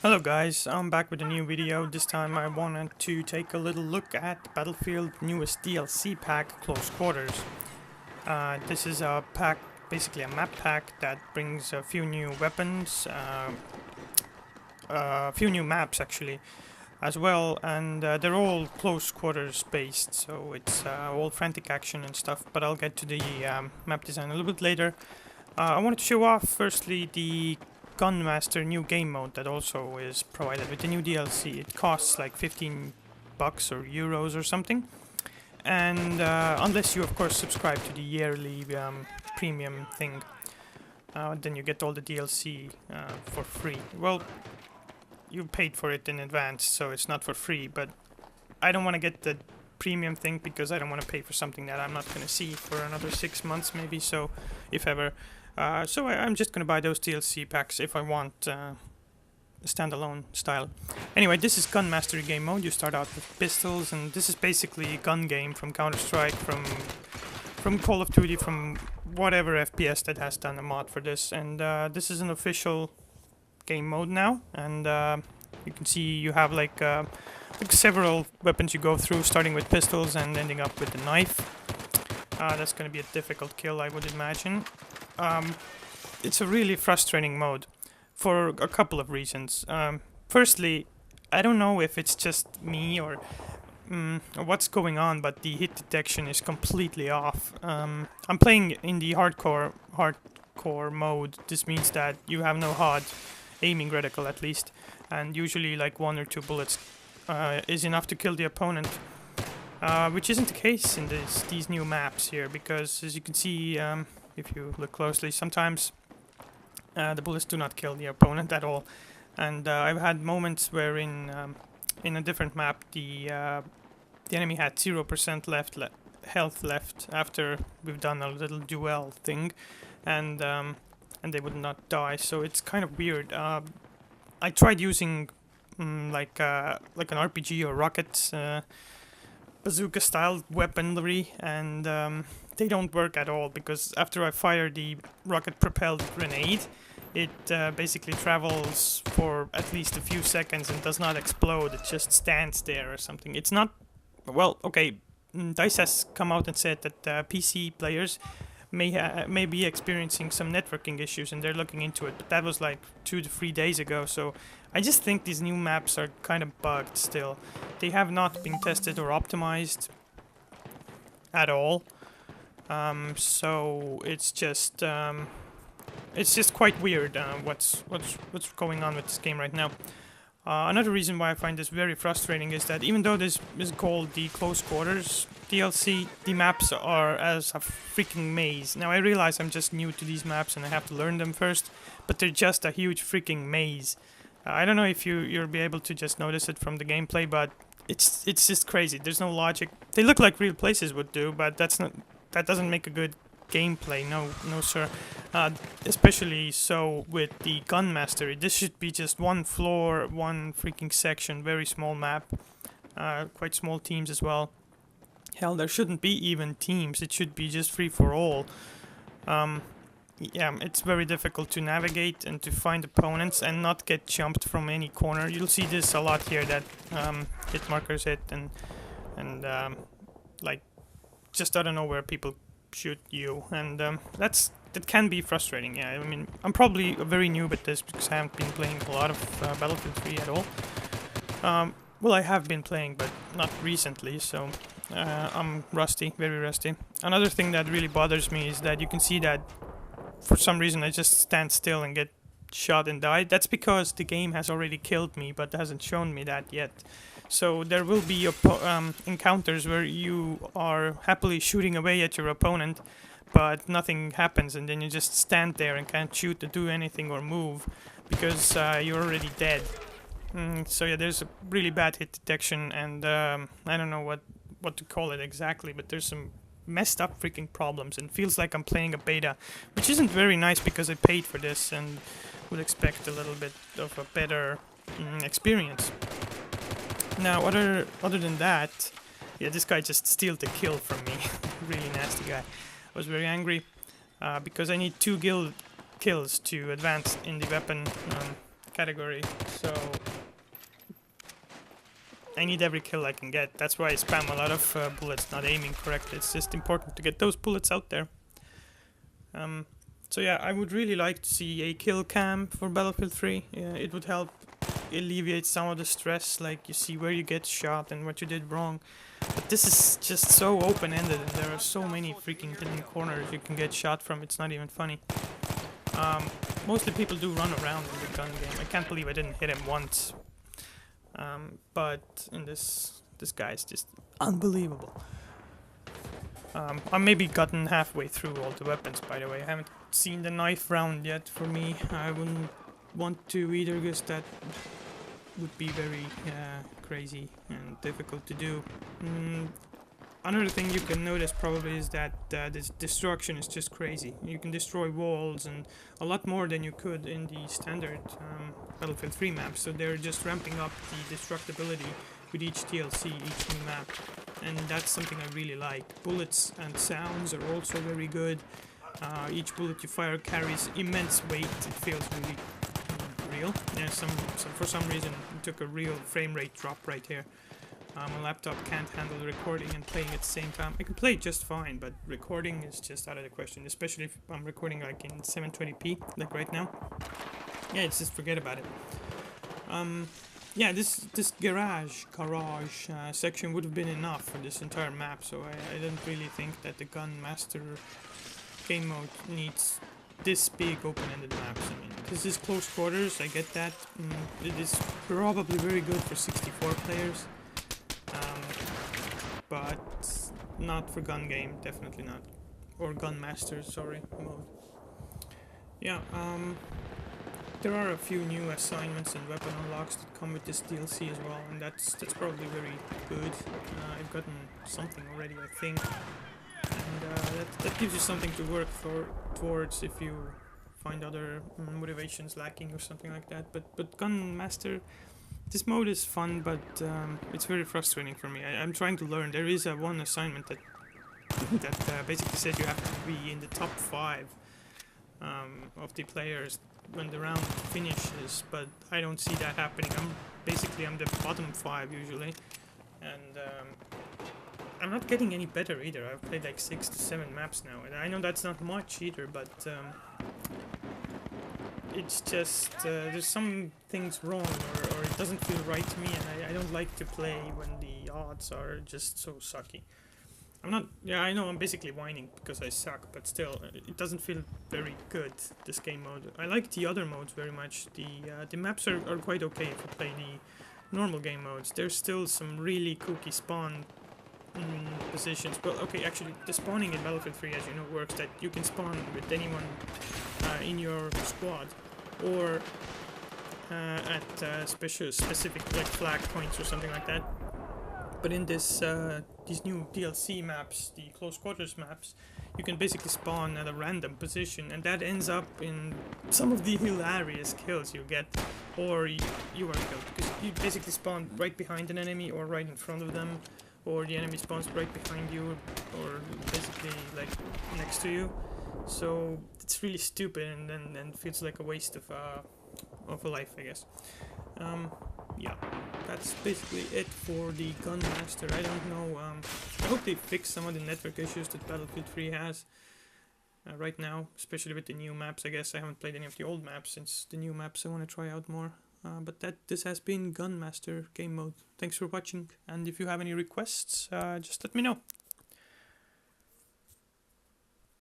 Hello guys, I'm back with a new video. This time I wanted to take a little look at Battlefield newest DLC pack, Close Quarters. This is a pack, basically a map pack that brings a few new weapons, a few new maps actually, as well, and they're all close quarters based, so it's all frantic action and stuff, but I'll get to the map design a little bit later. I wanted to show off firstly the Gunmaster new game mode that also is provided with the new DLC. It costs like 15 bucks or euros or something, and unless you of course subscribe to the yearly premium thing, then you get all the DLC for free. Well, you paid for it in advance, so it's not for free, but I don't want to get the premium thing because I don't want to pay for something that I'm not going to see for another 6 months maybe, so if ever. So I'm just going to buy those DLC packs if I want standalone style. Anyway, this is Gun Mastery game mode. You start out with pistols, and this is basically a gun game from Counter-Strike, from Call of Duty, from whatever FPS that has done a mod for this. And this is an official game mode now, and you can see you have like several weapons you go through, starting with pistols and ending up with a knife. That's going to be a difficult kill, I would imagine. It's a really frustrating mode for a couple of reasons. Firstly, I don't know if it's just me or what's going on, but the hit detection is completely off. I'm playing in the hardcore mode. This means that you have no HUD, aiming reticle at least, and usually like 1 or 2 bullets is enough to kill the opponent. Which isn't the case in these new maps here, because as you can see, if you look closely, sometimes the bullets do not kill the opponent at all. And I've had moments where in a different map the enemy had 0% health left after we've done a little duel thing, and they would not die. So it's kind of weird. I tried using like an RPG or rocket bazooka style weaponry, and they don't work at all, because after I fire the rocket propelled grenade, it basically travels for at least a few seconds and does not explode. It just stands there or something. It's not, well, okay, DICE has come out and said that PC players may be experiencing some networking issues, and they're looking into it, but that was like 2 to 3 days ago. So I just think these new maps are kind of bugged still. They have not been tested or optimized at all. So it's just quite weird what's going on with this game right now. Another reason why I find this very frustrating is that even though this is called the Close Quarters DLC, the maps are as a freaking maze. Now I realize I'm just new to these maps and I have to learn them first, but they're just a huge freaking maze. I don't know if you'll be able to just notice it from the gameplay, but it's just crazy. There's no logic. They look like real places would do, but that doesn't make a good gameplay. No sir. Especially so with the Gun Mastery. This should be just one floor, one freaking section, very small map. Quite small teams as well. Hell, there shouldn't be even teams. It should be just free for all. Yeah, it's very difficult to navigate and to find opponents and not get jumped from any corner. You'll see this a lot here, that hit markers hit and like just out of nowhere people shoot you, and that can be frustrating. Yeah, I mean, I'm probably very new at this because I haven't been playing a lot of Battlefield 3 at all. Well, I have been playing, but not recently, so I'm rusty, very rusty. Another thing that really bothers me is that you can see that for some reason I just stand still and get shot and die. That's because the game has already killed me, but hasn't shown me that yet. So there will be encounters where you are happily shooting away at your opponent, but nothing happens, and then you just stand there and can't shoot or do anything or move because you're already dead. So yeah, there's a really bad hit detection, and I don't know what to call it exactly, but there's some messed up freaking problems, and feels like I'm playing a beta, which isn't very nice because I paid for this and would expect a little bit of a better experience. Now, other than that, yeah, this guy just steal the kill from me. Really nasty guy. I was very angry because I need 2 kills to advance in the weapon category, so I need every kill I can get. That's why I spam a lot of bullets, not aiming correctly. It's just important to get those bullets out there. So yeah, I would really like to see a kill cam for Battlefield 3. It would help alleviate some of the stress, like you see where you get shot and what you did wrong. But this is just so open-ended, and there are so many freaking hidden corners you can get shot from. It's not even funny. Mostly people do run around in the gun game. I can't believe I didn't hit him once. But in this guy is just unbelievable. I maybe gotten halfway through all the weapons, by the way. I haven't seen the knife round yet for me. I wouldn't want to either, because that would be very crazy and difficult to do. Another thing you can notice probably is that this destruction is just crazy. You can destroy walls and a lot more than you could in the standard Battlefield 3 map, so they're just ramping up the destructibility with each DLC, each new map, and that's something I really like. Bullets and sounds are also very good. Each bullet you fire carries immense weight. It feels really real. Yeah, for some reason it took a real frame rate drop right here. My laptop can't handle recording and playing at the same time. I can play just fine, but recording is just out of the question, especially if I'm recording like in 720p, like right now. Yeah, it's just forget about it. Yeah, this garage section would have been enough for this entire map, so I didn't really think that the Gun Master game mode needs this big open-ended maps. I mean, this is close quarters, I get that. It is probably very good for 64 players. But not for gun game, definitely not. Or Gun Master, sorry, mode. Yeah, there are a few new assignments and weapon unlocks that come with this DLC as well, and that's probably very good. I've gotten something already, I think, and that gives you something to work towards if you find other motivations lacking or something like that. But Gun Master, this mode is fun, but it's very frustrating for me. I'm trying to learn. There is one assignment that basically says you have to be in the top 5 of the players when the round finishes, but I don't see that happening. I'm the bottom 5 usually, and I'm not getting any better either. I've played like 6 to 7 maps now, and I know that's not much either, but it's just there's some things wrong, or it doesn't feel right to me, and I don't like to play when the odds are just so sucky. I know I'm basically whining because I suck, but still, it doesn't feel very good, this game mode. I like the other modes very much. The maps are quite okay if you play the normal game modes. There's still some really kooky spawn positions. Well, okay, actually, the spawning in Battlefield 3, as you know, works that you can spawn with anyone in your squad, or at specific like flag points or something like that. But in this these new DLC maps, the close quarters maps, you can basically spawn at a random position, and that ends up in some of the hilarious kills you get, or you are killed, because you basically spawn right behind an enemy or right in front of them, or the enemy spawns right behind you, or basically like next to you. So it's really stupid, and then feels like a waste of a life, I guess. Yeah, that's basically it for the Gun Master. I don't know. I hope they fix some of the network issues that Battlefield 3 has right now, especially with the new maps. I guess I haven't played any of the old maps since the new maps. I want to try out more. But this has been Gun Master game mode. Thanks for watching, and if you have any requests, just let me know.